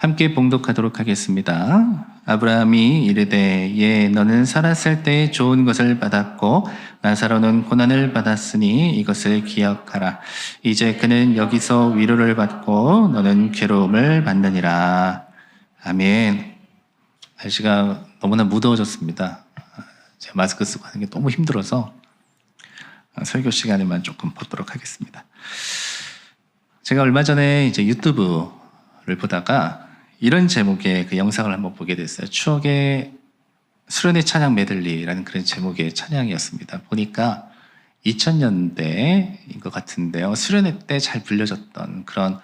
함께 봉독하도록 하겠습니다. 아브라함이 이르되 예 너는 살았을 때 좋은 것을 받았고 나사로는 고난을 받았으니 이것을 기억하라. 이제 그는 여기서 위로를 받고 너는 괴로움을 받느니라. 아멘. 날씨가 너무나 무더워졌습니다. 제가 마스크 쓰고 하는 게 너무 힘들어서 설교 시간에만 조금 보도록 하겠습니다. 제가 얼마 전에 이제 유튜브를 보다가 이런 제목의 그 영상을 한번 보게 됐어요. 추억의 수련회 찬양 메들리라는 그런 제목의 찬양이었습니다. 보니까 2000년대인 것 같은데요. 수련회 때 잘 불려졌던 그런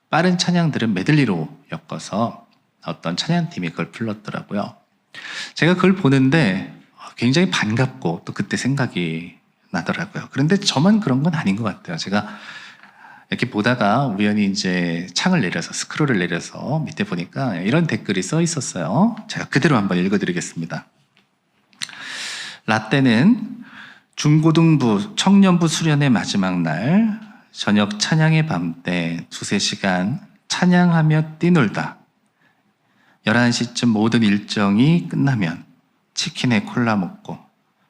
빠른 찬양들은 메들리로 엮어서 어떤 찬양팀이 그걸 불렀더라고요. 제가 그걸 보는데 굉장히 반갑고 또 그때 생각이 나더라고요. 그런데 저만 그런 건 아닌 것 같아요. 제가 이렇게 보다가 우연히 이제 창을 내려서 스크롤을 내려서 밑에 보니까 이런 댓글이 써 있었어요. 제가 그대로 한번 읽어드리겠습니다. 라떼는 중고등부 청년부 수련의 마지막 날 저녁 찬양의 밤 때 2-3시간 찬양하며 뛰놀다 11시쯤 모든 일정이 끝나면 치킨에 콜라 먹고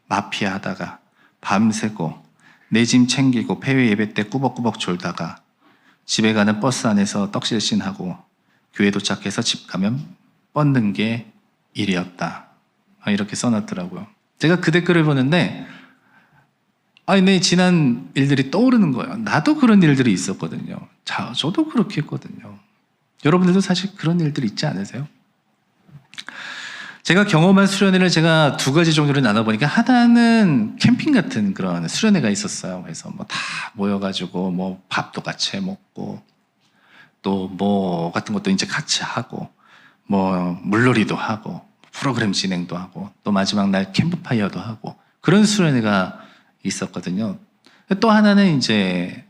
마피아 하다가 밤새고 내 짐 챙기고 폐회 예배 때 꾸벅꾸벅 졸다가 집에 가는 버스 안에서 떡실신하고 교회 도착해서 집 가면 뻗는 게 일이었다. 이렇게 써놨더라고요. 제가 그 댓글을 보는데 내 지난 일들이 떠오르는 거예요. 나도 그런 일들이 있었거든요. 저도 그렇게 했거든요. 여러분들도 사실 그런 일들이 있지 않으세요? 제가 경험한 수련회를 제가 2가지 종류로 나눠보니까 하나는 캠핑 같은 그런 수련회가 있었어요. 그래서 다 모여가지고 밥도 같이 해 먹고 또 같은 것도 이제 같이 하고 물놀이도 하고 프로그램 진행도 하고 또 마지막 날 캠프파이어도 하고 그런 수련회가 있었거든요. 또 하나는 이제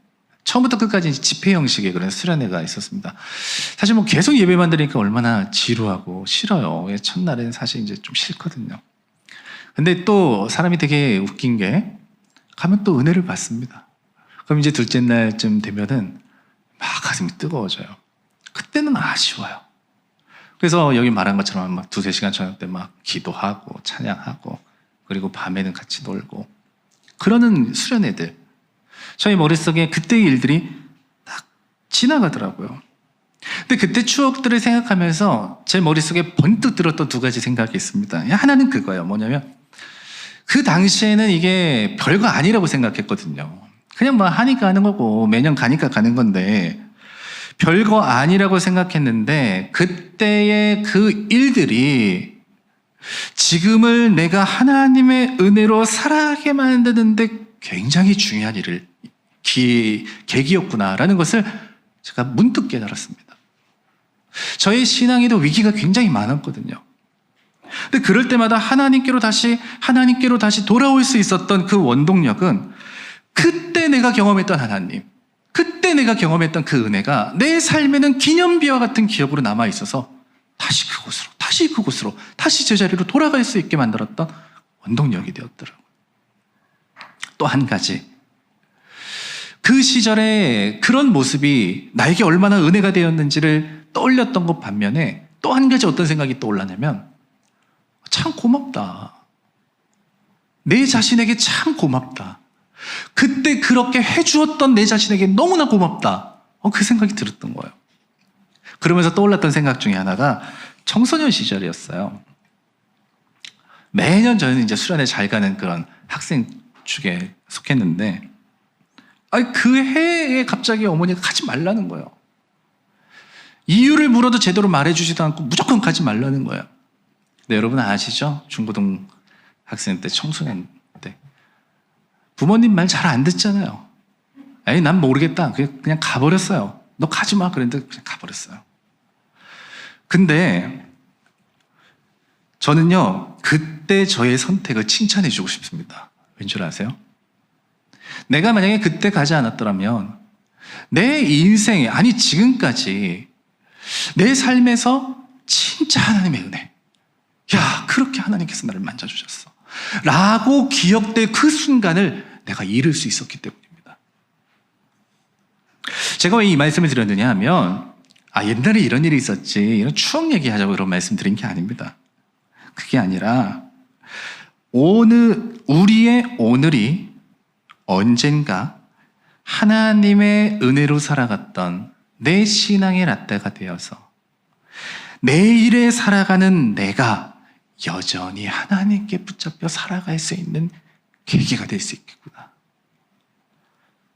처음부터 끝까지 집회 형식의 그런 수련회가 있었습니다. 사실 계속 예배만 드리니까 얼마나 지루하고 싫어요. 첫날에는 사실 이제 좀 싫거든요. 근데 또 사람이 되게 웃긴 게 가면 또 은혜를 받습니다. 그럼 이제 둘째 날쯤 되면은 막 가슴이 뜨거워져요. 그때는 아쉬워요. 그래서 여기 말한 것처럼 2-3시간 저녁 때 기도하고 찬양하고 그리고 밤에는 같이 놀고 그러는 수련회들. 저희 머릿속에 그때의 일들이 딱 지나가더라고요. 근데 그때 추억들을 생각하면서 제 머릿속에 번뜩 들었던 2가지 생각이 있습니다. 하나는 그거예요. 뭐냐면 그 당시에는 이게 별거 아니라고 생각했거든요. 그냥 하니까 하는 거고 매년 가니까 가는 건데 별거 아니라고 생각했는데 그때의 그 일들이 지금을 내가 하나님의 은혜로 살아가게 만드는데 굉장히 중요한 계기였구나라는 것을 제가 문득 깨달았습니다. 저의 신앙에도 위기가 굉장히 많았거든요. 근데 그럴 때마다 하나님께로 다시 돌아올 수 있었던 그 원동력은 그때 내가 경험했던 하나님, 그때 내가 경험했던 그 은혜가 내 삶에는 기념비와 같은 기억으로 남아있어서 다시 그곳으로, 다시 제자리로 돌아갈 수 있게 만들었던 원동력이 되었더라고요. 또 한 가지, 그 시절에 그런 모습이 나에게 얼마나 은혜가 되었는지를 떠올렸던 것 반면에 또 한 가지 어떤 생각이 떠올랐냐면 참 고맙다. 내 자신에게 참 고맙다. 그때 그렇게 해주었던 내 자신에게 너무나 고맙다. 그 생각이 들었던 거예요. 그러면서 떠올랐던 생각 중에 하나가 청소년 시절이었어요. 매년 저는 이제 수련회 잘 가는 그런 학생 축에 속했는데 그 해에 갑자기 어머니가 가지 말라는 거예요. 이유를 물어도 제대로 말해주지도 않고 무조건 가지 말라는 거예요. 근데 여러분 아시죠? 중고등 학생 때, 청소년 때 부모님 말 잘 안 듣잖아요. 난 모르겠다. 그냥 가버렸어요. 너 가지 마. 그랬는데 그냥 가버렸어요. 근데 저는요, 그때 저의 선택을 칭찬해 주고 싶습니다. 왠 줄 아세요? 내가 만약에 그때 가지 않았더라면 내 인생에, 지금까지 내 삶에서 진짜 하나님의 은혜, 그렇게 하나님께서 나를 만져주셨어 라고 기억될 그 순간을 내가 잃을 수 있었기 때문입니다. 제가 왜 이 말씀을 드렸느냐 하면 옛날에 이런 일이 있었지, 이런 추억 얘기하자고 그런 말씀 드린 게 아닙니다. 그게 아니라 우리의 오늘이 언젠가 하나님의 은혜로 살아갔던 내 신앙의 라떼가 되어서 내일에 살아가는 내가 여전히 하나님께 붙잡혀 살아갈 수 있는 계기가 될 수 있겠구나.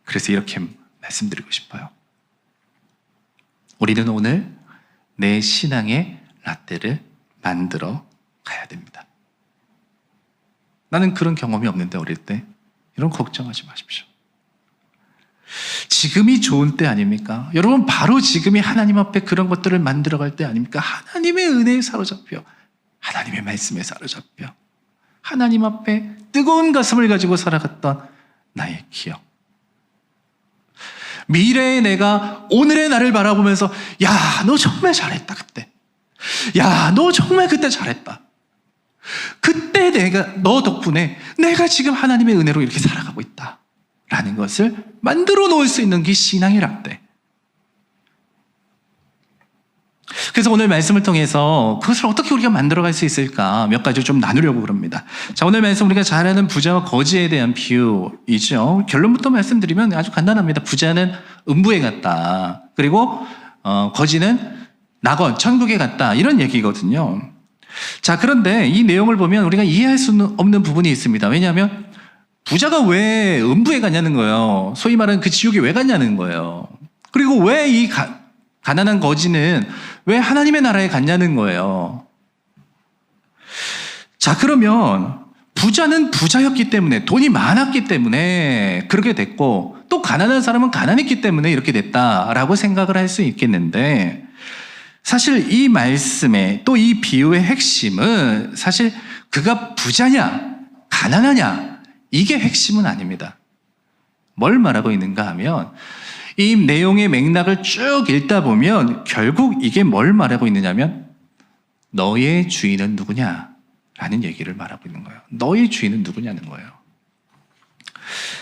그래서 이렇게 말씀드리고 싶어요. 우리는 오늘 내 신앙의 라떼를 만들어 가야 됩니다. 나는 그런 경험이 없는데 어릴 때. 이런 걱정하지 마십시오. 지금이 좋은 때 아닙니까? 여러분, 바로 지금이 하나님 앞에 그런 것들을 만들어갈 때 아닙니까? 하나님의 은혜에 사로잡혀, 하나님의 말씀에 사로잡혀, 하나님 앞에 뜨거운 가슴을 가지고 살아갔던 나의 기억. 미래의 내가 오늘의 나를 바라보면서 야, 너 정말 잘했다 그때. 야, 너 정말 그때 잘했다. 그때 너 덕분에 내가 지금 하나님의 은혜로 이렇게 살아가고 있다 라는 것을 만들어 놓을 수 있는 게 신앙의 라떼. 그래서 오늘 말씀을 통해서 그것을 어떻게 우리가 만들어갈 수 있을까 몇 가지 좀 나누려고 그럽니다. 자, 오늘 말씀 우리가 잘 아는 부자와 거지에 대한 비유이죠. 결론부터 말씀드리면 아주 간단합니다. 부자는 음부에 갔다. 그리고 거지는 낙원, 천국에 갔다. 이런 얘기거든요. 자, 그런데 이 내용을 보면 우리가 이해할 수 없는 부분이 있습니다. 왜냐하면 부자가 왜 음부에 갔냐는 거예요. 소위 말하는 그 지옥에 왜 갔냐는 거예요. 그리고 왜 이 가난한 거지는 왜 하나님의 나라에 갔냐는 거예요. 자, 그러면 부자는 부자였기 때문에, 돈이 많았기 때문에 그렇게 됐고, 또 가난한 사람은 가난했기 때문에 이렇게 됐다라고 생각을 할 수 있겠는데, 사실 이 말씀의 또 이 비유의 핵심은 사실 그가 부자냐 가난하냐 이게 핵심은 아닙니다. 뭘 말하고 있는가 하면 이 내용의 맥락을 쭉 읽다 보면 결국 이게 뭘 말하고 있느냐면 너의 주인은 누구냐 라는 얘기를 말하고 있는 거예요. 너의 주인은 누구냐는 거예요.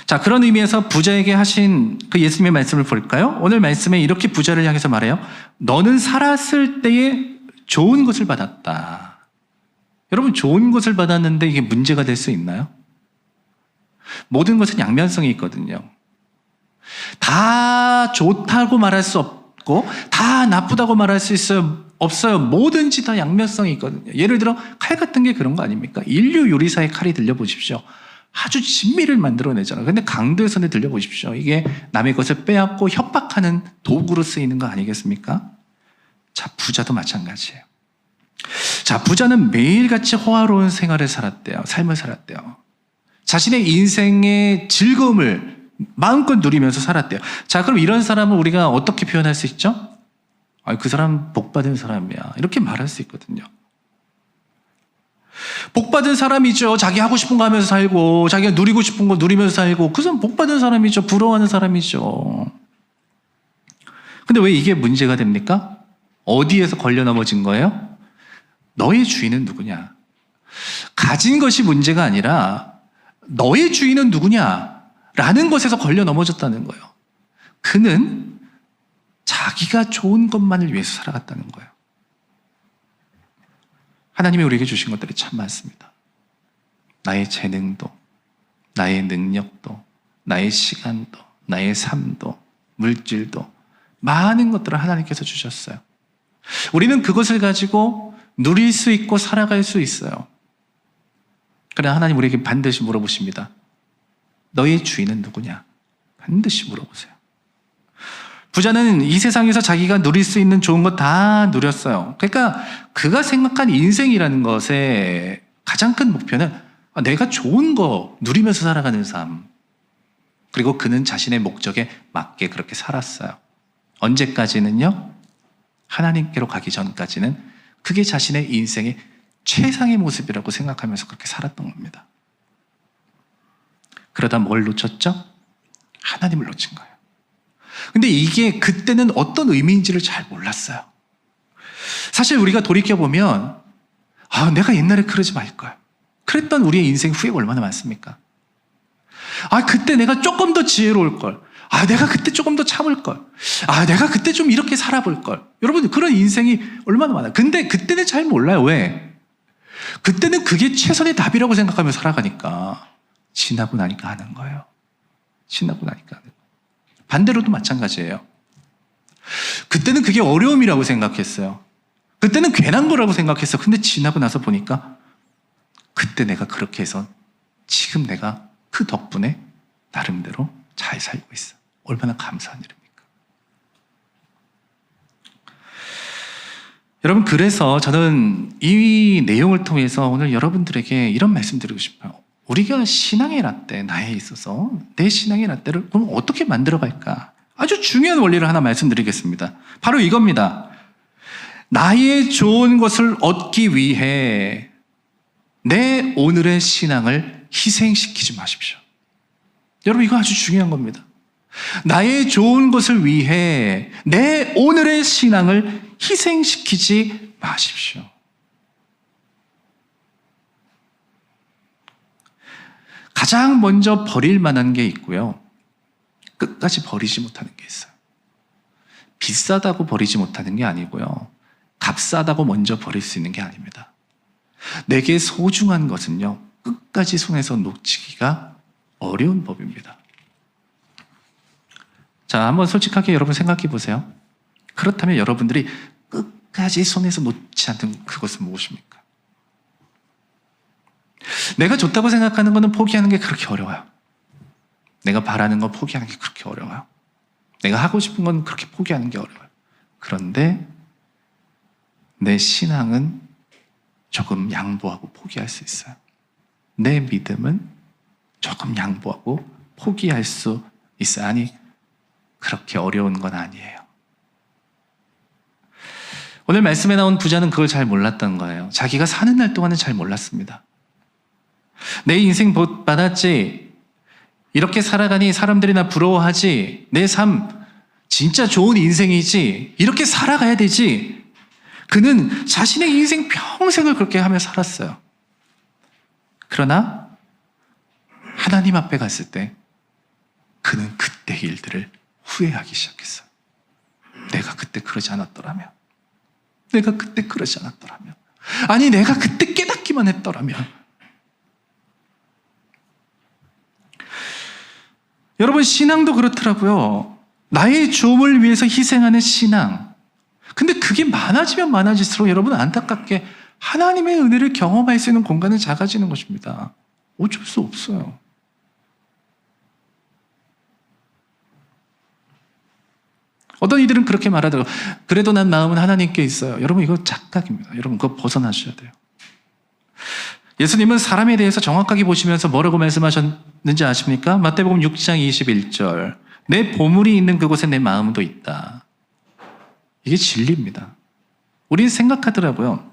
자, 그런 의미에서 부자에게 하신 그 예수님의 말씀을 볼까요? 오늘 말씀에 이렇게 부자를 향해서 말해요. 너는 살았을 때에 좋은 것을 받았다. 여러분, 좋은 것을 받았는데 이게 문제가 될 수 있나요? 모든 것은 양면성이 있거든요. 다 좋다고 말할 수 없고 다 나쁘다고 말할 수 없어요. 뭐든지 다 양면성이 있거든요. 예를 들어 칼 같은 게 그런 거 아닙니까? 인류 요리사의 칼이 들려보십시오. 아주 진미를 만들어내잖아요. 근데 강도의 손에 들려보십시오. 이게 남의 것을 빼앗고 협박하는 도구로 쓰이는 거 아니겠습니까? 자, 부자도 마찬가지예요. 자, 부자는 매일같이 호화로운 생활을 살았대요. 삶을 살았대요. 자신의 인생의 즐거움을 마음껏 누리면서 살았대요. 자, 그럼 이런 사람을 우리가 어떻게 표현할 수 있죠? 그 사람 복받은 사람이야. 이렇게 말할 수 있거든요. 복받은 사람이죠. 자기 하고 싶은 거 하면서 살고 자기가 누리고 싶은 거 누리면서 살고 그 사람 복받은 사람이죠. 부러워하는 사람이죠. 근데 왜 이게 문제가 됩니까? 어디에서 걸려 넘어진 거예요? 너의 주인은 누구냐? 가진 것이 문제가 아니라 너의 주인은 누구냐? 라는 것에서 걸려 넘어졌다는 거예요. 그는 자기가 좋은 것만을 위해서 살아갔다는 거예요. 하나님이 우리에게 주신 것들이 참 많습니다. 나의 재능도, 나의 능력도, 나의 시간도, 나의 삶도, 물질도 많은 것들을 하나님께서 주셨어요. 우리는 그것을 가지고 누릴 수 있고 살아갈 수 있어요. 그러나 하나님 우리에게 반드시 물어보십니다. 너의 주인은 누구냐? 반드시 물어보세요. 부자는 이 세상에서 자기가 누릴 수 있는 좋은 것 다 누렸어요. 그러니까 그가 생각한 인생이라는 것의 가장 큰 목표는 내가 좋은 거 누리면서 살아가는 삶. 그리고 그는 자신의 목적에 맞게 그렇게 살았어요. 언제까지는요? 하나님께로 가기 전까지는 그게 자신의 인생의 최상의 모습이라고 생각하면서 그렇게 살았던 겁니다. 그러다 뭘 놓쳤죠? 하나님을 놓친 거예요. 근데 이게 그때는 어떤 의미인지를 잘 몰랐어요. 사실 우리가 돌이켜보면 내가 옛날에 그러지 말걸. 그랬던 우리의 인생 후회가 얼마나 많습니까? 그때 내가 조금 더 지혜로울 걸. 아, 내가 그때 조금 더 참을 걸. 아, 내가 그때 좀 이렇게 살아볼 걸. 여러분, 그런 인생이 얼마나 많아요. 근데 그때는 잘 몰라요. 왜? 그때는 그게 최선의 답이라고 생각하며 살아가니까 지나고 나니까 하는 거예요. 지나고 나니까 하는 거예요. 반대로도 마찬가지예요. 그때는 그게 어려움이라고 생각했어요. 그때는 괜한 거라고 생각했어. 근데 지나고 나서 보니까 그때 내가 그렇게 해서 지금 내가 그 덕분에 나름대로 잘 살고 있어. 얼마나 감사한 일입니까? 여러분, 그래서 저는 이 내용을 통해서 오늘 여러분들에게 이런 말씀 드리고 싶어요. 우리가 신앙의 라떼, 나에 있어서 내 신앙의 라떼를 그럼 어떻게 만들어 갈까? 아주 중요한 원리를 하나 말씀드리겠습니다. 바로 이겁니다. 나의 좋은 것을 얻기 위해 내 오늘의 신앙을 희생시키지 마십시오. 여러분, 이거 아주 중요한 겁니다. 나의 좋은 것을 위해 내 오늘의 신앙을 희생시키지 마십시오. 가장 먼저 버릴 만한 게 있고요. 끝까지 버리지 못하는 게 있어요. 비싸다고 버리지 못하는 게 아니고요. 값싸다고 먼저 버릴 수 있는 게 아닙니다. 내게 소중한 것은요, 끝까지 손에서 놓치기가 어려운 법입니다. 자, 한번 솔직하게 여러분 생각해 보세요. 그렇다면 여러분들이 끝까지 손에서 놓지 않는 그것은 무엇입니까? 내가 좋다고 생각하는 것은 포기하는 게 그렇게 어려워요. 내가 바라는 거 포기하는 게 그렇게 어려워요. 내가 하고 싶은 건 그렇게 포기하는 게 어려워요. 그런데 내 신앙은 조금 양보하고 포기할 수 있어요. 내 믿음은 조금 양보하고 포기할 수 있어요. 아니, 그렇게 어려운 건 아니에요. 오늘 말씀에 나온 부자는 그걸 잘 몰랐던 거예요. 자기가 사는 날 동안은 잘 몰랐습니다. 내 인생 복 받았지, 이렇게 살아가니 사람들이 나 부러워하지, 내 삶 진짜 좋은 인생이지, 이렇게 살아가야 되지. 그는 자신의 인생 평생을 그렇게 하며 살았어요. 그러나 하나님 앞에 갔을 때 그는 그때 일들을 후회하기 시작했어요. 내가 그때 그러지 않았더라면, 내가 그때 그러지 않았더라면, 아니 내가 그때 깨닫기만 했더라면. 여러분, 신앙도 그렇더라고요. 나의 좋음을 위해서 희생하는 신앙. 근데 그게 많아지면 많아질수록 여러분, 안타깝게 하나님의 은혜를 경험할 수 있는 공간은 작아지는 것입니다. 어쩔 수 없어요. 어떤 이들은 그렇게 말하더라고요. 그래도 난 마음은 하나님께 있어요. 여러분, 이거 착각입니다. 여러분, 그거 벗어나셔야 돼요. 예수님은 사람에 대해서 정확하게 보시면서 뭐라고 말씀하셨는지 아십니까? 마태복음 6장 21절. 내 보물이 있는 그곳에 내 마음도 있다. 이게 진리입니다. 우리는 생각하더라고요.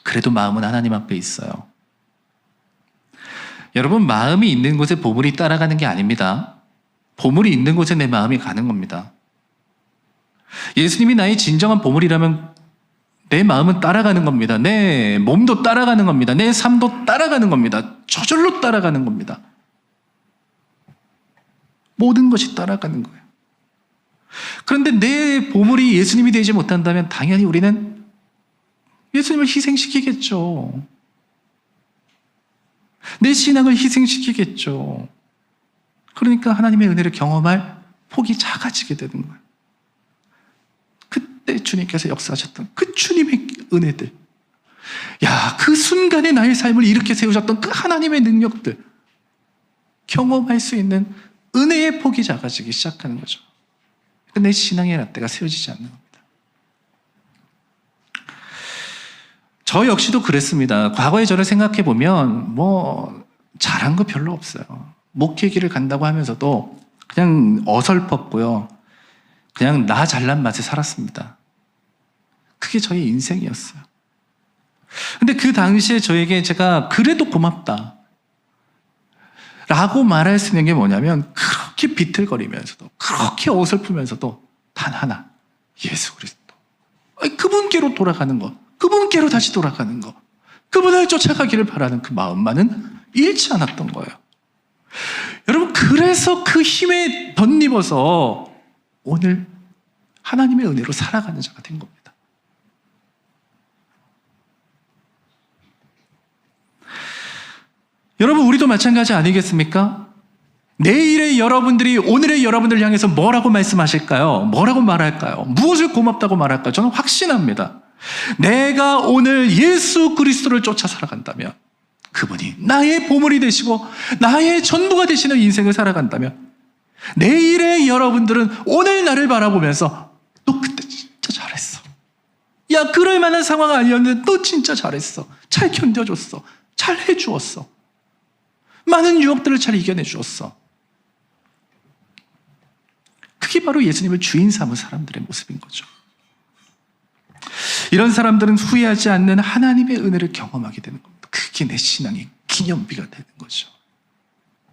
그래도 마음은 하나님 앞에 있어요. 여러분, 마음이 있는 곳에 보물이 따라가는 게 아닙니다. 보물이 있는 곳에 내 마음이 가는 겁니다. 예수님이 나의 진정한 보물이라면 내 마음은 따라가는 겁니다. 내 몸도 따라가는 겁니다. 내 삶도 따라가는 겁니다. 저절로 따라가는 겁니다. 모든 것이 따라가는 거예요. 그런데 내 보물이 예수님이 되지 못한다면 당연히 우리는 예수님을 희생시키겠죠. 내 신앙을 희생시키겠죠. 그러니까 하나님의 은혜를 경험할 폭이 작아지게 되는 거예요. 그때 주님께서 역사하셨던 그 주님의 은혜들, 야, 그 순간에 나의 삶을 이렇게 세우셨던 그 하나님의 능력들 경험할 수 있는 은혜의 폭이 작아지기 시작하는 거죠. 내 신앙의 라떼가 세워지지 않는 겁니다. 저 역시도 그랬습니다. 과거의 저를 생각해 보면 잘한 거 별로 없어요. 목회길을 간다고 하면서도 그냥 어설펐고요. 그냥 나 잘난 맛에 살았습니다. 그게 저의 인생이었어요. 근데 그 당시에 저에게 제가 그래도 고맙다 라고 말할 수 있는 게 뭐냐면, 그렇게 비틀거리면서도 그렇게 어설프면서도 단 하나, 예수 그리스도, 그분께로 돌아가는 것, 그분께로 다시 돌아가는 것, 그분을 쫓아가기를 바라는 그 마음만은 잃지 않았던 거예요. 여러분, 그래서 그 힘에 덧입어서 오늘 하나님의 은혜로 살아가는 자가 된 겁니다. 여러분, 우리도 마찬가지 아니겠습니까? 내일의 여러분들이 오늘의 여러분들을 향해서 뭐라고 말씀하실까요? 뭐라고 말할까요? 무엇을 고맙다고 말할까요? 저는 확신합니다. 내가 오늘 예수 그리스도를 쫓아 살아간다면, 그분이 나의 보물이 되시고 나의 전부가 되시는 인생을 살아간다면, 내일의 여러분들은 오늘 나를 바라보면서 너 그때 진짜 잘했어. 야, 그럴 만한 상황 아니었는데 너 진짜 잘했어. 잘 견뎌줬어. 잘 해주었어. 많은 유혹들을 잘 이겨내 주었어. 그게 바로 예수님을 주인 삼은 사람들의 모습인 거죠. 이런 사람들은 후회하지 않는 하나님의 은혜를 경험하게 되는 겁니다. 그게 내 신앙의 기념비가 되는 거죠.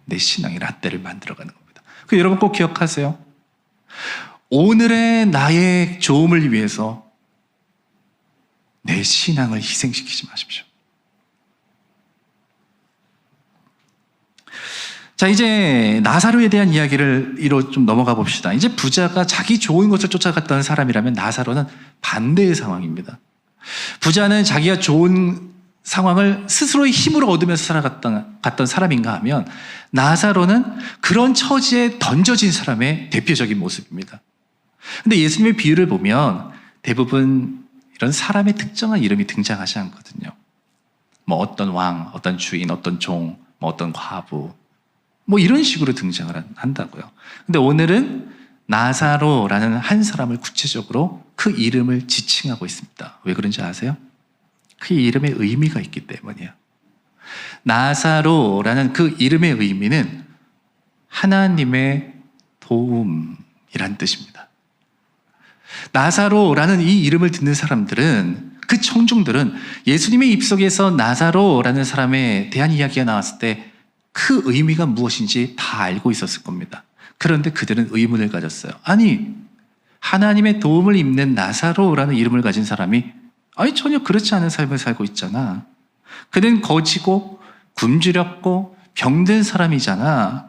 내 신앙의 라떼를 만들어가는 겁니다. 그 여러분 꼭 기억하세요. 오늘의 나의 좋음을 위해서 내 신앙을 희생시키지 마십시오. 자, 이제 나사로에 대한 이야기를 이로 좀 넘어가 봅시다. 이제 부자가 자기 좋은 것을 쫓아갔던 사람이라면 나사로는 반대의 상황입니다. 부자는 자기가 좋은 상황을 스스로의 힘으로 얻으면서 살아갔던 사람인가 하면, 나사로는 그런 처지에 던져진 사람의 대표적인 모습입니다. 근데 예수님의 비유를 보면 대부분 이런 사람의 특정한 이름이 등장하지 않거든요. 뭐 어떤 왕, 어떤 주인, 어떤 종, 뭐 어떤 과부, 뭐 이런 식으로 등장을 한다고요. 근데 오늘은 나사로라는 한 사람을 구체적으로 그 이름을 지칭하고 있습니다. 왜 그런지 아세요? 그 이름의 의미가 있기 때문이에요. 나사로라는 그 이름의 의미는 하나님의 도움이란 뜻입니다. 나사로라는 이 이름을 듣는 사람들은, 그 청중들은 예수님의 입속에서 나사로라는 사람에 대한 이야기가 나왔을 때 그 의미가 무엇인지 다 알고 있었을 겁니다. 그런데 그들은 의문을 가졌어요. 아니, 하나님의 도움을 입는 나사로라는 이름을 가진 사람이 전혀 그렇지 않은 삶을 살고 있잖아. 그는 거지고 굶주렸고 병든 사람이잖아.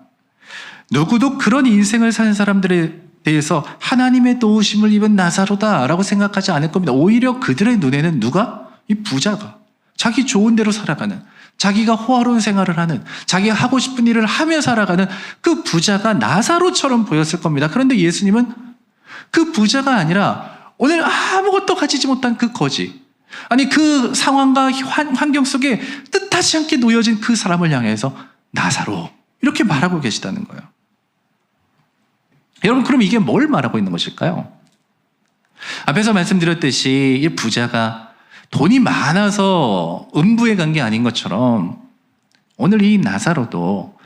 누구도 그런 인생을 사는 사람들에 대해서 하나님의 도우심을 입은 나사로다라고 생각하지 않을 겁니다. 오히려 그들의 눈에는 누가? 이 부자가 자기 좋은 대로 살아가는, 자기가 호화로운 생활을 하는, 자기가 하고 싶은 일을 하며 살아가는 그 부자가 나사로처럼 보였을 겁니다. 그런데 예수님은 그 부자가 아니라 오늘 아무것도 가지지 못한 그 거지, 아니 그 상황과 환경 속에 뜻하지 않게 놓여진 그 사람을 향해서 나사로, 이렇게 말하고 계시다는 거예요. 여러분, 그럼 이게 뭘 말하고 있는 것일까요? 앞에서 말씀드렸듯이 이 부자가 돈이 많아서 음부에 간 게 아닌 것처럼, 오늘 이 나사로도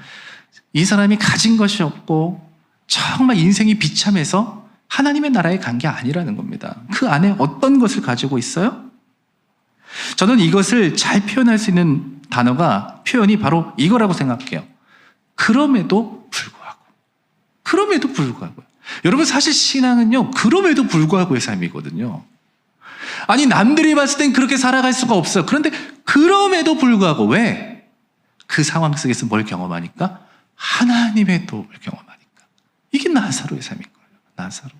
이 사람이 가진 것이 없고 정말 인생이 비참해서 하나님의 나라에 간 게 아니라는 겁니다. 그 안에 어떤 것을 가지고 있어요? 저는 이것을 잘 표현할 수 있는 표현이 바로 이거라고 생각해요. 그럼에도 불구하고. 여러분, 사실 신앙은요, 그럼에도 불구하고의 삶이거든요. 아니, 남들이 봤을 땐 그렇게 살아갈 수가 없어요. 그런데 그럼에도 불구하고, 왜? 그 상황 속에서 뭘 경험하니까? 하나님의 도움을 경험하니까. 이게 나사로의 삶인 거예요. 나사로.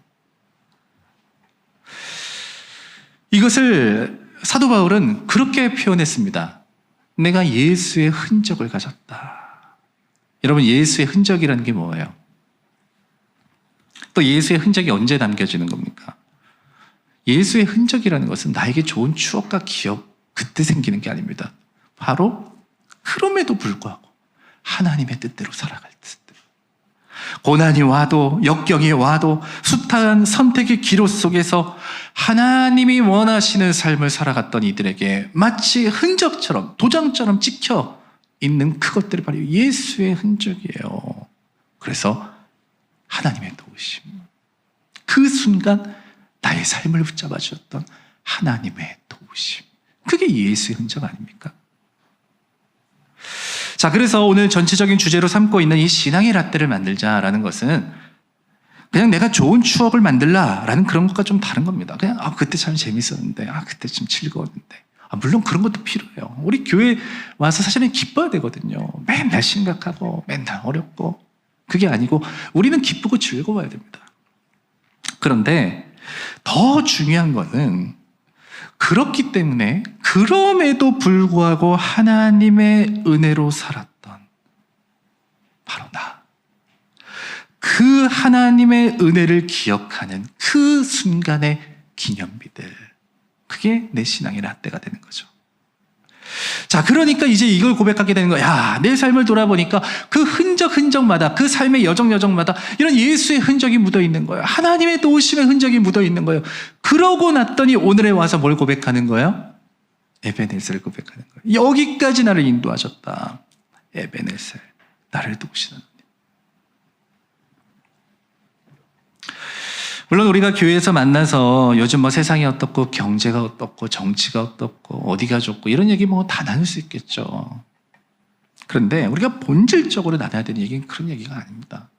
이것을 사도 바울은 그렇게 표현했습니다. 내가 예수의 흔적을 가졌다. 여러분, 예수의 흔적이라는 게 뭐예요? 또 예수의 흔적이 언제 남겨지는 겁니까? 예수의 흔적이라는 것은 나에게 좋은 추억과 기억, 그때 생기는 게 아닙니다. 바로 그럼에도 불구하고 하나님의 뜻대로 살아갈 때, 고난이 와도, 역경이 와도, 숱한 선택의 기로 속에서 하나님이 원하시는 삶을 살아갔던 이들에게 마치 흔적처럼, 도장처럼 찍혀 있는 그것들이 바로 예수의 흔적이에요. 그래서 하나님의 도우심, 그 순간 나의 삶을 붙잡아 주셨던 하나님의 도우심, 그게 예수의 흔적 아닙니까? 자, 그래서 오늘 전체적인 주제로 삼고 있는 이 신앙의 라떼를 만들자라는 것은 그냥 내가 좋은 추억을 만들라라는 그런 것과 좀 다른 겁니다. 그냥 그때 참 재밌었는데, 그때 좀 즐거웠는데. 물론 그런 것도 필요해요. 우리 교회 와서 사실은 기뻐야 되거든요. 맨날 심각하고 맨날 어렵고 그게 아니고 우리는 기쁘고 즐거워야 됩니다. 그런데 더 중요한 거는 그렇기 때문에 그럼에도 불구하고 하나님의 은혜로 살았던 바로 나. 그 하나님의 은혜를 기억하는 그 순간의 기념비들. 그게 내 신앙의 라떼가 되는 거죠. 자, 그러니까 이제 이걸 고백하게 되는 거야. 야, 내 삶을 돌아보니까 그 흔적마다, 그 삶의 여정마다 이런 예수의 흔적이 묻어 있는 거예요. 하나님의 도우심의 흔적이 묻어 있는 거예요. 그러고 났더니 오늘에 와서 뭘 고백하는 거예요? 에베네셀을 고백하는 거예요. 여기까지 나를 인도하셨다. 에베네셀, 나를 도우시는 하나님. 물론 우리가 교회에서 만나서 요즘 뭐 세상이 어떻고 경제가 어떻고 정치가 어떻고 어디가 좋고 이런 얘기 뭐 다 나눌 수 있겠죠. 그런데 우리가 본질적으로 나눠야 되는 얘기는 그런 얘기가 아닙니다.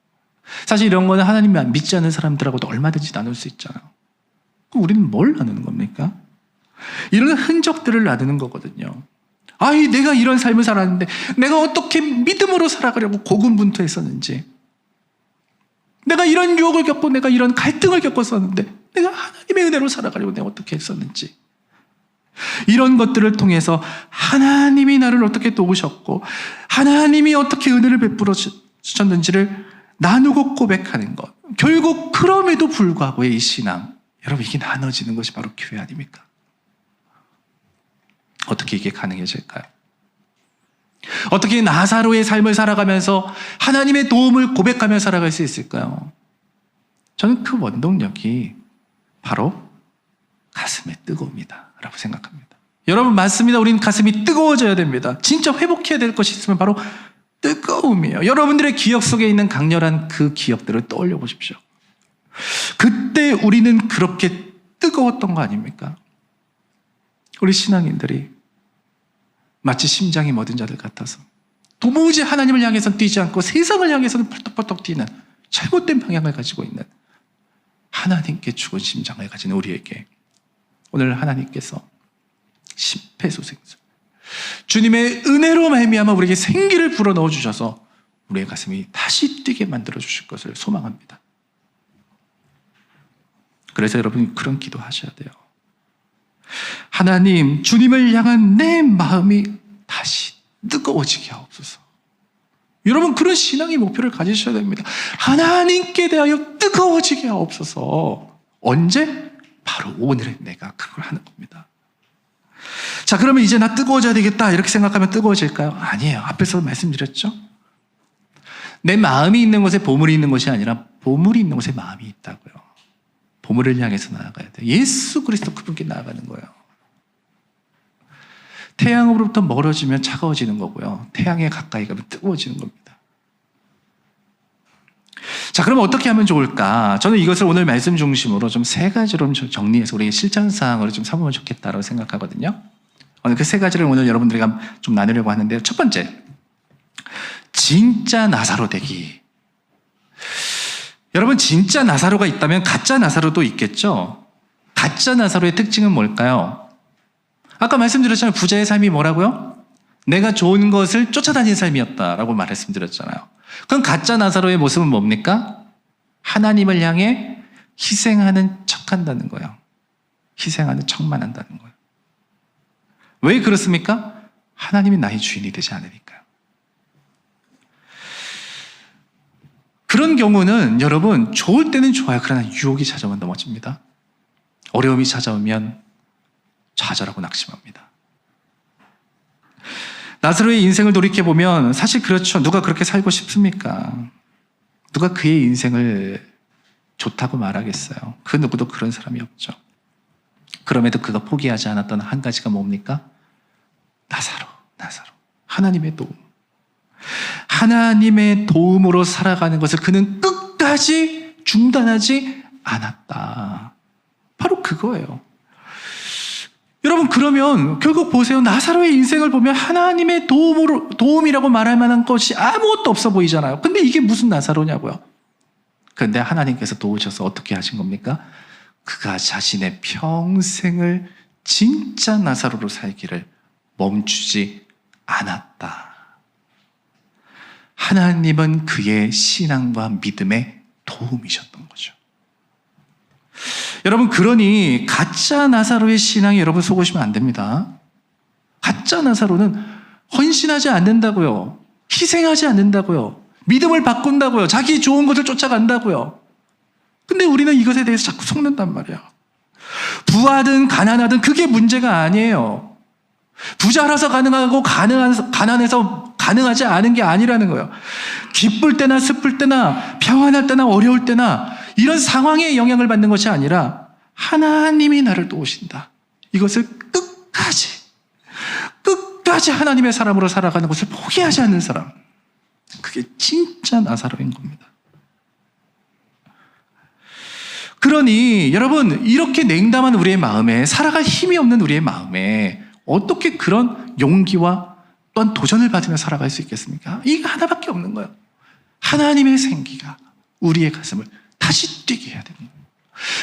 사실 이런 거는 하나님 믿지 않는 사람들하고도 얼마든지 나눌 수 있잖아요. 그럼 우리는 뭘 나누는 겁니까? 이런 흔적들을 나누는 거거든요. 아이, 내가 이런 삶을 살았는데 내가 어떻게 믿음으로 살아가려고 고군분투했었는지, 내가 이런 유혹을 겪고 내가 이런 갈등을 겪었었는데 내가 하나님의 은혜로 살아가려고 내가 어떻게 했었는지, 이런 것들을 통해서 하나님이 나를 어떻게 도우셨고 하나님이 어떻게 은혜를 베풀어 주셨는지를 나누고 고백하는 것. 결국 그럼에도 불구하고의 이 신앙, 여러분, 이게 나눠지는 것이 바로 교회 아닙니까? 어떻게 이게 가능해질까요? 어떻게 나사로의 삶을 살아가면서 하나님의 도움을 고백하며 살아갈 수 있을까요? 저는 그 원동력이 바로 가슴의 뜨거움이다 라고 생각합니다. 여러분, 맞습니다. 우리는 가슴이 뜨거워져야 됩니다. 진짜 회복해야 될 것이 있으면 바로 뜨거움이에요. 여러분들의 기억 속에 있는 강렬한 그 기억들을 떠올려 보십시오. 그때 우리는 그렇게 뜨거웠던 거 아닙니까? 우리 신앙인들이 마치 심장이 멎은 자들 같아서 도무지 하나님을 향해서는 뛰지 않고 세상을 향해서는 펄떡펄떡 뛰는 잘못된 방향을 가지고 있는, 하나님께 죽은 심장을 가진 우리에게 오늘 하나님께서 심폐소생술, 주님의 은혜로 말미암아 우리에게 생기를 불어넣어 주셔서 우리의 가슴이 다시 뛰게 만들어 주실 것을 소망합니다. 그래서 여러분, 그런 기도 하셔야 돼요. 하나님, 주님을 향한 내 마음이 다시 뜨거워지게 하옵소서. 여러분, 그런 신앙의 목표를 가지셔야 됩니다. 하나님께 대하여 뜨거워지게 하옵소서. 언제? 바로 오늘의 내가 그걸 하는 겁니다. 자, 그러면 이제 나 뜨거워져야 되겠다 이렇게 생각하면 뜨거워질까요? 아니에요. 앞에서 말씀드렸죠? 내 마음이 있는 곳에 보물이 있는 것이 아니라 보물이 있는 곳에 마음이 있다고요. 보물을 향해서 나아가야 돼요. 예수 그리스도 그분께 나아가는 거예요. 태양으로부터 멀어지면 차가워지는 거고요. 태양에 가까이 가면 뜨거워지는 겁니다. 자, 그럼 어떻게 하면 좋을까? 저는 이것을 오늘 말씀 중심으로 좀 세 가지로 정리해서 우리 실천사항으로 좀 삼으면 좋겠다고 생각하거든요. 오늘 그 세 가지를 오늘 여러분들과 좀 나누려고 하는데요. 첫 번째, 진짜 나사로 되기. 여러분, 진짜 나사로가 있다면 가짜 나사로도 있겠죠? 가짜 나사로의 특징은 뭘까요? 아까 말씀드렸잖아요. 부자의 삶이 뭐라고요? 내가 좋은 것을 쫓아다니는 삶이었다라고 말씀드렸잖아요. 그럼 가짜 나사로의 모습은 뭡니까? 하나님을 향해 희생하는 척한다는 거예요. 희생하는 척만 한다는 거예요. 왜 그렇습니까? 하나님이 나의 주인이 되지 않으니까요. 그런 경우는 여러분, 좋을 때는 좋아요. 그러나 유혹이 찾아오면 넘어집니다. 어려움이 찾아오면 좌절하고 낙심합니다. 나사로의 인생을 돌이켜보면 사실 그렇죠. 누가 그렇게 살고 싶습니까? 누가 그의 인생을 좋다고 말하겠어요? 그 누구도 그런 사람이 없죠. 그럼에도 그가 포기하지 않았던 한 가지가 뭡니까? 나사로. 하나님의 도움. 하나님의 도움으로 살아가는 것을 그는 끝까지 중단하지 않았다. 바로 그거예요. 여러분, 그러면 결국 보세요. 나사로의 인생을 보면 하나님의 도움이라고 말할 만한 것이 아무것도 없어 보이잖아요. 근데 이게 무슨 나사로냐고요. 그런데 하나님께서 도우셔서 어떻게 하신 겁니까? 그가 자신의 평생을 진짜 나사로로 살기를 멈추지 않았다. 하나님은 그의 신앙과 믿음에 도움이셨던 거죠. 여러분, 그러니 가짜 나사로의 신앙에 여러분 속으시면 안 됩니다. 가짜 나사로는 헌신하지 않는다고요. 희생하지 않는다고요. 믿음을 바꾼다고요. 자기 좋은 것을 쫓아간다고요. 근데 우리는 이것에 대해서 자꾸 속는단 말이야. 부하든 가난하든 그게 문제가 아니에요. 부자라서 가능하고 가난해서 가능하지 않은 게 아니라는 거예요. 기쁠 때나 슬플 때나 평안할 때나 어려울 때나 이런 상황에 영향을 받는 것이 아니라 하나님이 나를 도우신다. 이것을 끝까지 하나님의 사람으로 살아가는 것을 포기하지 않는 사람. 그게 진짜 나사로인 겁니다. 그러니 여러분, 이렇게 냉담한 우리의 마음에, 살아갈 힘이 없는 우리의 마음에 어떻게 그런 용기와 또한 도전을 받으며 살아갈 수 있겠습니까? 이거 하나밖에 없는 거예요. 하나님의 생기가 우리의 가슴을 다시 뛰게 해야 되는 거예요.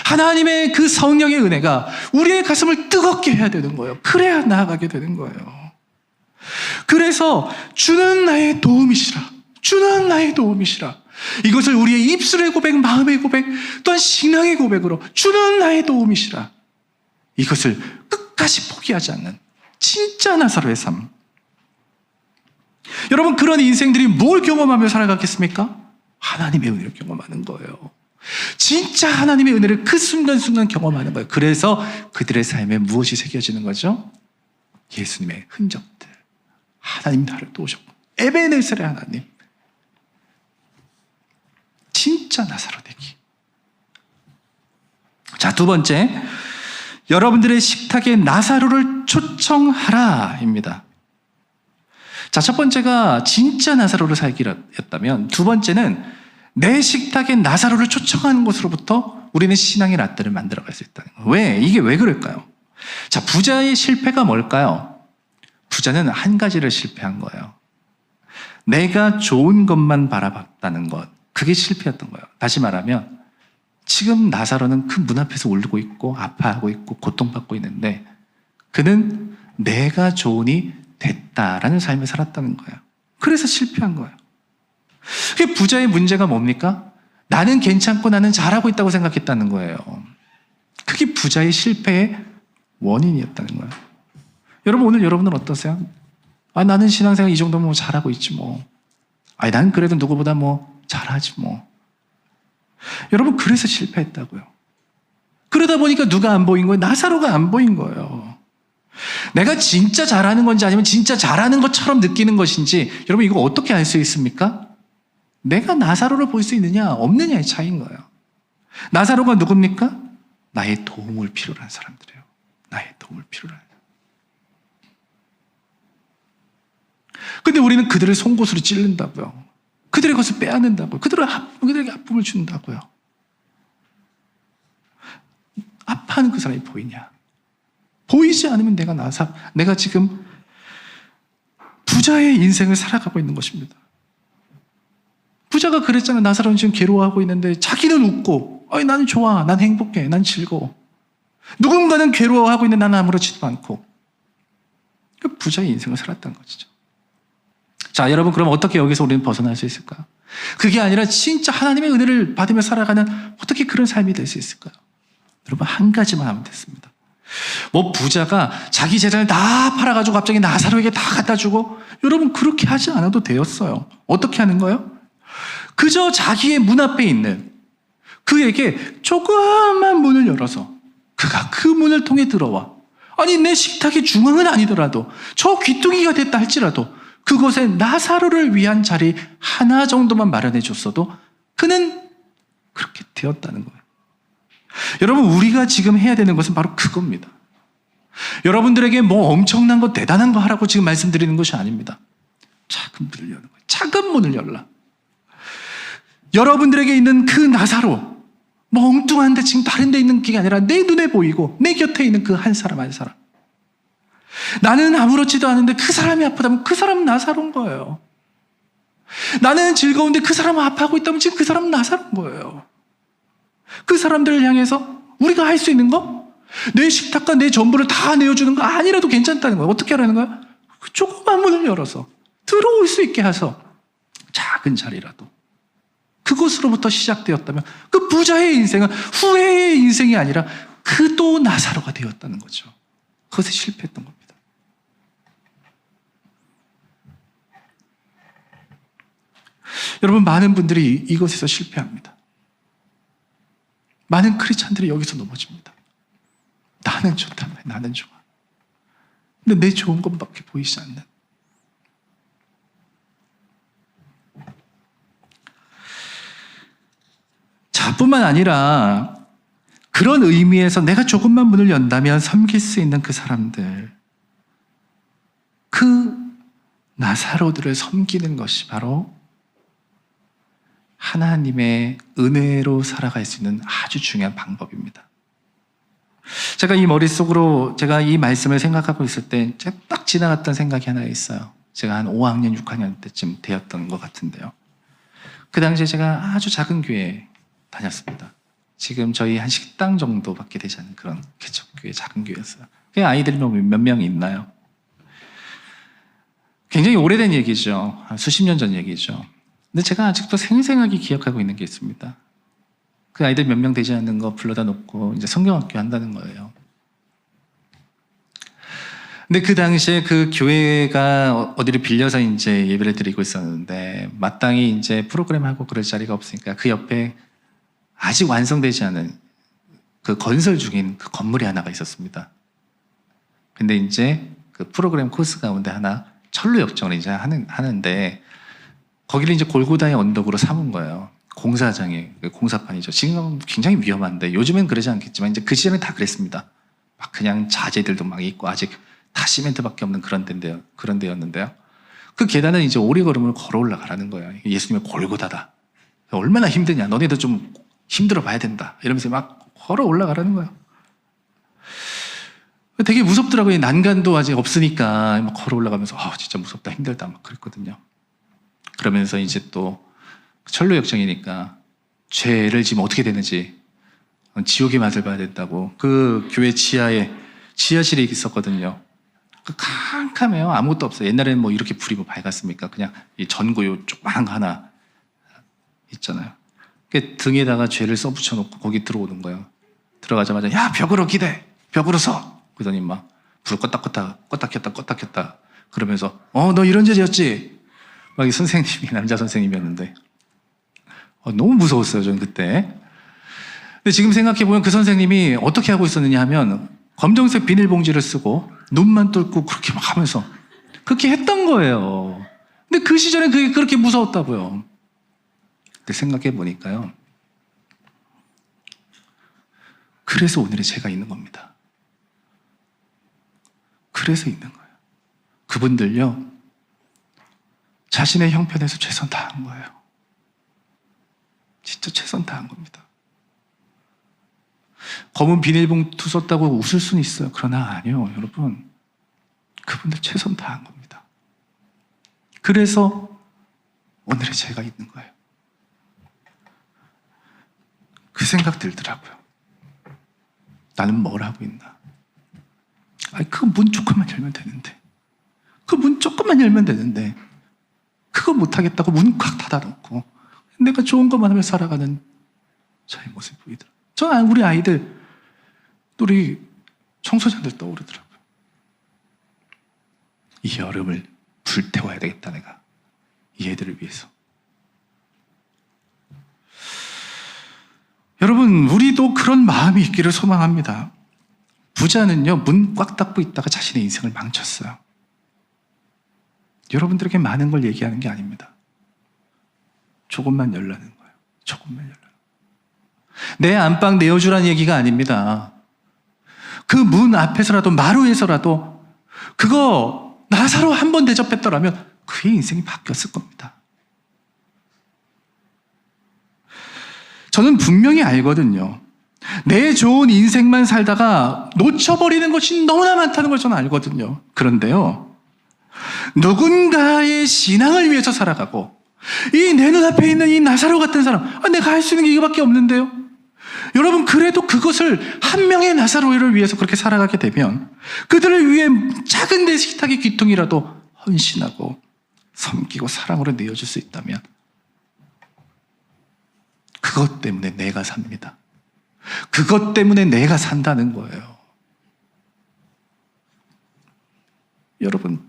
하나님의 그 성령의 은혜가 우리의 가슴을 뜨겁게 해야 되는 거예요. 그래야 나아가게 되는 거예요. 그래서 주는 나의 도움이시라. 주는 나의 도움이시라. 이것을 우리의 입술의 고백, 마음의 고백, 또한 신앙의 고백으로 주는 나의 도움이시라. 이것을 끝까지 포기하지 않는 진짜 나사로의 삶. 여러분, 그런 인생들이 뭘 경험하며 살아가겠습니까? 하나님의 은혜를 경험하는 거예요. 진짜 하나님의 은혜를 그 순간순간 경험하는 거예요. 그래서 그들의 삶에 무엇이 새겨지는 거죠? 예수님의 흔적들. 하나님 나를 도우셨고, 에베네셀의 하나님. 진짜 나사로 되기. 자, 두 번째, 여러분들의 식탁에 나사로를 초청하라입니다. 자, 첫 번째가 진짜 나사로를 살기였다면, 두 번째는 내 식탁에 나사로를 초청하는 것으로부터 우리는 신앙의 라떼를 만들어갈 수 있다는 거예요. 왜? 이게 왜 그럴까요? 자, 부자의 실패가 뭘까요? 부자는 한 가지를 실패한 거예요. 내가 좋은 것만 바라봤다는 것. 그게 실패였던 거예요. 다시 말하면 지금 나사로는 그 문 앞에서 울고 있고 아파하고 있고 고통받고 있는데 그는 내가 좋으니 됐다라는 삶을 살았다는 거예요. 그래서 실패한 거예요. 그게 부자의 문제가 뭡니까? 나는 괜찮고 나는 잘하고 있다고 생각했다는 거예요. 그게 부자의 실패의 원인이었다는 거예요. 여러분, 오늘 여러분은 어떠세요? 나는 신앙생활 이 정도면 뭐 잘하고 있지 뭐. 난 그래도 누구보다 뭐 잘하지 뭐. 여러분, 그래서 실패했다고요. 그러다 보니까 누가 안 보인 거예요? 나사로가 안 보인 거예요. 내가 진짜 잘하는 건지 아니면 진짜 잘하는 것처럼 느끼는 것인지, 여러분 이거 어떻게 알 수 있습니까? 내가 나사로를 볼 수 있느냐 없느냐의 차이인 거예요. 나사로가 누굽니까? 나의 도움을 필요로 한 사람들이에요. 나의 도움을 필요로 한. 근데 우리는 그들을 송곳으로 찌른다고요. 그들의 것을 빼앗는다고요. 그들에게 아픔을 준다고요. 아파하는 그 사람이 보이냐? 보이지 않으면 내가 지금 부자의 인생을 살아가고 있는 것입니다. 부자가 그랬잖아요. 나사로는 지금 괴로워하고 있는데 자기는 웃고, 나는 좋아, 난 행복해, 난 즐거워. 누군가는 괴로워하고 있는데 나는 아무렇지도 않고. 그 부자의 인생을 살았다는 것이죠. 자, 여러분, 그럼 어떻게 여기서 우리는 벗어날 수 있을까요? 그게 아니라 진짜 하나님의 은혜를 받으며 살아가는 어떻게 그런 삶이 될 수 있을까요? 여러분, 한 가지만 하면 됐습니다. 뭐 부자가 자기 재산을 다 팔아가지고 갑자기 나사로에게 다 갖다 주고, 여러분 그렇게 하지 않아도 되었어요. 어떻게 하는 거예요? 그저 자기의 문 앞에 있는 그에게 조그만 문을 열어서 그가 그 문을 통해 들어와, 아니 내 식탁의 중앙은 아니더라도 저 귀퉁이가 됐다 할지라도 그곳에 나사로를 위한 자리 하나 정도만 마련해 줬어도 그는 그렇게 되었다는 거예요. 여러분, 우리가 지금 해야 되는 것은 바로 그겁니다. 여러분들에게 뭐 엄청난 거 대단한 거 하라고 지금 말씀드리는 것이 아닙니다. 작은 문을 여는 거예요. 작은 문을 열라. 여러분들에게 있는 그 나사로, 뭐 엉뚱한데 지금 다른 데 있는 게 아니라 내 눈에 보이고 내 곁에 있는 그 한 사람 한 사람. 나는 아무렇지도 않은데 그 사람이 아프다면 그 사람은 나사로운 거예요. 나는 즐거운데 그 사람은 아파하고 있다면 지금 그 사람은 나사로운 거예요. 그 사람들을 향해서 우리가 할 수 있는 거? 내 식탁과 내 전부를 다 내어주는 거 아니라도 괜찮다는 거예요. 어떻게 하라는 거예요? 그 조그만 문을 열어서 들어올 수 있게 해서 작은 자리라도 그곳으로부터 시작되었다면 그 부자의 인생은 후회의 인생이 아니라 그 또 나사로가 되었다는 거죠. 그것에 실패했던 겁니다. 여러분, 많은 분들이 이것에서 실패합니다. 많은 크리스찬들이 여기서 넘어집니다. 나는 좋다, 나는 좋아. 근데 내 좋은 것밖에 보이지 않는. 자, 뿐만 아니라 그런 의미에서 내가 조금만 문을 연다면 섬길 수 있는 그 사람들, 그 나사로들을 섬기는 것이 바로 하나님의 은혜로 살아갈 수 있는 아주 중요한 방법입니다. 제가 이 머릿속으로 제가 이 말씀을 생각하고 있을 때 제가 딱 지나갔던 생각이 하나 있어요. 제가 한 5학년, 6학년 때쯤 되었던 것 같은데요. 그 당시에 제가 아주 작은 교회에 다녔습니다. 지금 저희 한 식당 정도밖에 되지 않은 그런 개척교회, 작은 교회였어요. 그 아이들이 몇 명이 있나요? 굉장히 오래된 얘기죠. 한 수십 년 전 얘기죠. 근데 제가 아직도 생생하게 기억하고 있는 게 있습니다. 그 아이들 몇 명 되지 않는 거 불러다 놓고 이제 성경학교 한다는 거예요. 근데 그 당시에 그 교회가 어디를 빌려서 이제 예배를 드리고 있었는데 마땅히 이제 프로그램 하고 그럴 자리가 없으니까 그 옆에 아직 완성되지 않은 그 건설 중인 그 건물이 하나가 있었습니다. 근데 이제 그 프로그램 코스 가운데 하나 철로 역정을 이제 하는데 거기를 이제 골고다의 언덕으로 삼은 거예요. 공사장에, 공사판이죠. 지금 굉장히 위험한데 요즘엔 그러지 않겠지만 이제 그 시절엔 다 그랬습니다. 막 그냥 자재들도 막 있고 아직 다 시멘트밖에 없는 그런 데였는데요. 그 계단은 이제 오리걸음으로 걸어 올라가라는 거예요. 예수님의 골고다다. 얼마나 힘드냐. 너네도 좀 힘들어 봐야 된다. 이러면서 막 걸어 올라가라는 거예요. 되게 무섭더라고요. 난간도 아직 없으니까 막 걸어 올라가면서 진짜 무섭다, 힘들다 막 그랬거든요. 그러면서 이제 또 철로 역정이니까 죄를 지면 어떻게 되는지 지옥의 맛을 봐야 된다고 그 교회 지하에 지하실이 있었거든요. 그 캄캄해요. 아무것도 없어요. 옛날에는 뭐 이렇게 불이 뭐 밝았습니까? 그냥 이 전구요 조그만 거 하나 있잖아요. 그 등에다가 죄를 써붙여 놓고 거기 들어오는 거예요. 들어가자마자 야, 벽으로 기대, 벽으로 서. 그러더니 막 불 껐다 켰다 그러면서 너 이런 죄였지. 막 이 선생님이 남자 선생님이었는데 너무 무서웠어요, 저는 그때. 근데 지금 생각해보면 그 선생님이 어떻게 하고 있었느냐 하면 검정색 비닐봉지를 쓰고 눈만 뚫고 그렇게 막 하면서 그렇게 했던 거예요. 근데 그 시절엔 그게 그렇게 무서웠다고요. 근데 생각해보니까요, 그래서 오늘의 제가 있는 겁니다. 그래서 있는 거예요. 그분들요, 자신의 형편에서 최선 다한 거예요. 진짜 최선 다한 겁니다. 검은 비닐봉투 썼다고 웃을 수는 있어요. 그러나 아니요, 여러분. 그분들 최선 다한 겁니다. 그래서 오늘의 제가 있는 거예요. 그 생각 들더라고요. 나는 뭘 하고 있나? 그 문 조금만 열면 되는데. 그 문 조금만 열면 되는데. 그거 못하겠다고 문 꽉 닫아놓고 내가 좋은 것만 하며 살아가는 저의 모습이 보이더라고요. 저는 우리 아이들, 우리 청소년들 떠오르더라고요. 이 여름을 불태워야 되겠다, 내가. 이 애들을 위해서. 여러분, 우리도 그런 마음이 있기를 소망합니다. 부자는요, 문 꽉 닫고 있다가 자신의 인생을 망쳤어요. 여러분들에게 많은 걸 얘기하는 게 아닙니다. 조금만 열라는 거예요. 조금만 열라. 내 안방 내어주라는 얘기가 아닙니다. 그 문 앞에서라도, 마루에서라도 그거 나사로 한 번 대접했더라면 그의 인생이 바뀌었을 겁니다. 저는 분명히 알거든요. 내 좋은 인생만 살다가 놓쳐버리는 것이 너무나 많다는 걸 저는 알거든요. 그런데요, 누군가의 신앙을 위해서 살아가고 이 내 눈앞에 있는 이 나사로 같은 사람, 내가 할 수 있는 게 이거밖에 없는데요. 여러분, 그래도 그것을 한 명의 나사로를 위해서 그렇게 살아가게 되면 그들을 위해 작은 내 식탁의 귀퉁이라도 헌신하고 섬기고 사랑으로 내어줄 수 있다면 그것 때문에 내가 삽니다. 그것 때문에 내가 산다는 거예요. 여러분,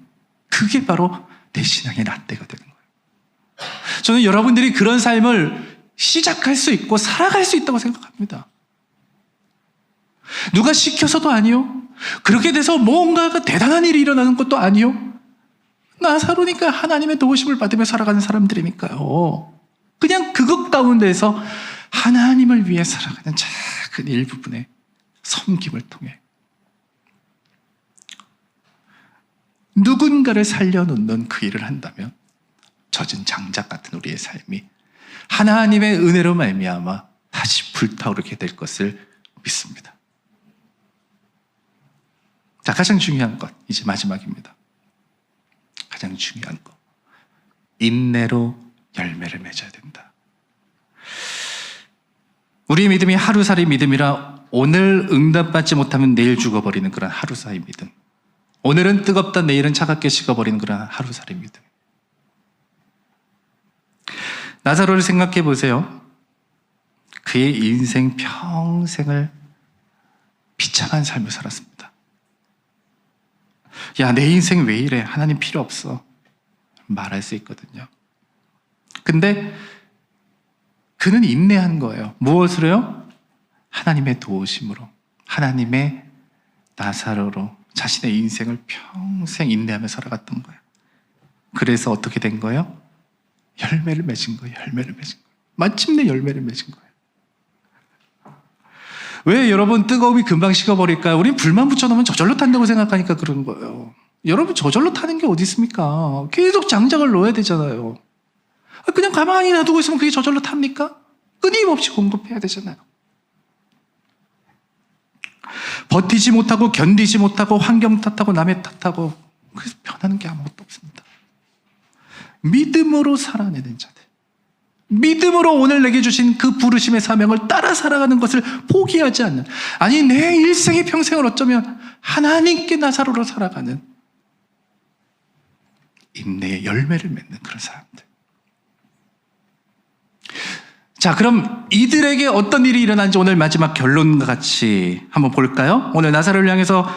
그게 바로 내 신앙의 라떼가 되는 거예요. 저는 여러분들이 그런 삶을 시작할 수 있고 살아갈 수 있다고 생각합니다. 누가 시켜서도 아니요. 그렇게 돼서 뭔가가 대단한 일이 일어나는 것도 아니요. 나사로니까 하나님의 도우심을 받으며 살아가는 사람들이니까요. 그냥 그것 가운데서 하나님을 위해 살아가는 작은 일부분의 섬김을 통해 누군가를 살려놓는 그 일을 한다면 젖은 장작 같은 우리의 삶이 하나님의 은혜로 말미암아 다시 불타오르게 될 것을 믿습니다. 자, 가장 중요한 것, 이제 마지막입니다. 가장 중요한 것, 인내로 열매를 맺어야 된다. 우리의 믿음이 하루살이 믿음이라 오늘 응답받지 못하면 내일 죽어버리는 그런 하루살이 믿음. 오늘은 뜨겁다 내일은 차갑게 식어버리는 그런 하루살이 믿음. 나사로를 생각해 보세요. 그의 인생 평생을 비참한 삶을 살았습니다. 야, 내 인생 왜 이래? 하나님 필요 없어. 말할 수 있거든요. 근데 그는 인내한 거예요. 무엇으로요? 하나님의 도우심으로, 하나님의 나사로로 자신의 인생을 평생 인내하며 살아갔던 거예요. 그래서 어떻게 된 거예요? 열매를 맺은 거예요. 열매를 맺은 거예요. 마침내 열매를 맺은 거예요. 왜 여러분 뜨거움이 금방 식어버릴까요? 우린 불만 붙여놓으면 저절로 탄다고 생각하니까 그런 거예요. 여러분 저절로 타는 게 어디 있습니까? 계속 장작을 넣어야 되잖아요. 그냥 가만히 놔두고 있으면 그게 저절로 탑니까? 끊임없이 공급해야 되잖아요. 버티지 못하고 견디지 못하고 환경 탓하고 남의 탓하고 그래서 변하는 게 아무것도 없습니다. 믿음으로 살아내는 자들, 믿음으로 오늘 내게 주신 그 부르심의 사명을 따라 살아가는 것을 포기하지 않는, 아니 내 일생의 평생을 어쩌면 하나님께 나사로로 살아가는 인내의 열매를 맺는 그런 사람들. 자, 그럼 이들에게 어떤 일이 일어난지 오늘 마지막 결론과 같이 한번 볼까요? 오늘 나사로를 향해서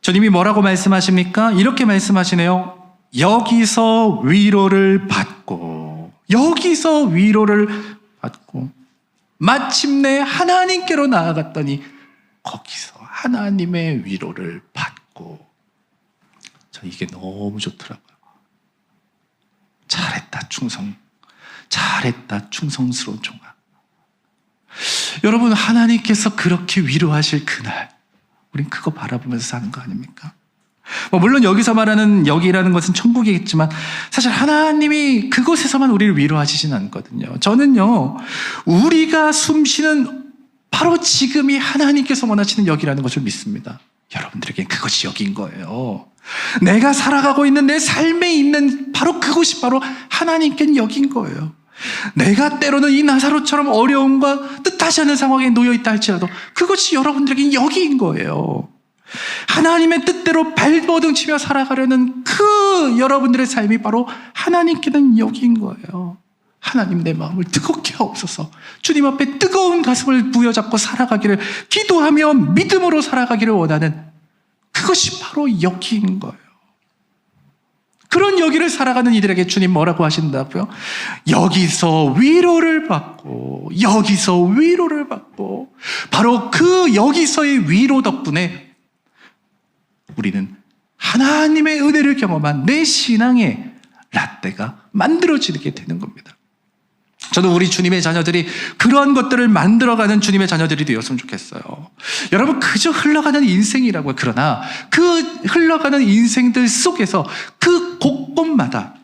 주님이 뭐라고 말씀하십니까? 이렇게 말씀하시네요. 여기서 위로를 받고, 여기서 위로를 받고, 마침내 하나님께로 나아갔더니 거기서 하나님의 위로를 받고. 저 이게 너무 좋더라고요. 잘했다, 충성. 잘했다, 충성스러운 종아. 여러분, 하나님께서 그렇게 위로하실 그날, 우린 그거 바라보면서 사는 거 아닙니까? 물론 여기서 말하는 여기라는 것은 천국이겠지만 사실 하나님이 그곳에서만 우리를 위로하시진 않거든요. 저는요, 우리가 숨쉬는 바로 지금이 하나님께서 원하시는 여기라는 것을 믿습니다. 여러분들에겐 그것이 여기인 거예요. 내가 살아가고 있는 내 삶에 있는 바로 그곳이 바로 하나님께는 여기인 거예요. 내가 때로는 이 나사로처럼 어려움과 뜻하지 않은 상황에 놓여있다 할지라도 그것이 여러분들에겐 여기인 거예요. 하나님의 뜻대로 발버둥치며 살아가려는 그 여러분들의 삶이 바로 하나님께는 여기인 거예요. 하나님, 내 마음을 뜨겁게 하옵소서. 주님 앞에 뜨거운 가슴을 부여잡고 살아가기를, 기도하며 믿음으로 살아가기를 원하는 그것이 바로 여기인 거예요. 그런 여기를 살아가는 이들에게 주님 뭐라고 하신다고요? 여기서 위로를 받고, 여기서 위로를 받고, 바로 그 여기서의 위로 덕분에 우리는 하나님의 은혜를 경험한 내 신앙의 라떼가 만들어지게 되는 겁니다. 저는 우리 주님의 자녀들이 그러한 것들을 만들어가는 주님의 자녀들이 되었으면 좋겠어요. 여러분, 그저 흘러가는 인생이라고요. 그러나 그 흘러가는 인생들 속에서 그 곳곳마다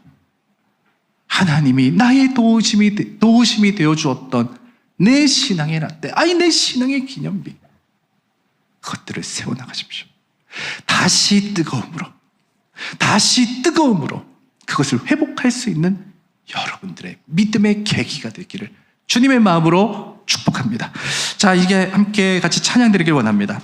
하나님이 나의 도우심이 되어 주었던 내 신앙의 라떼, 아니 내 신앙의 기념비, 그것들을 세워나가십시오. 다시 뜨거움으로 그것을 회복할 수 있는 여러분들의 믿음의 계기가 되기를 주님의 마음으로 축복합니다. 자, 이게 함께 같이 찬양 드리길 원합니다.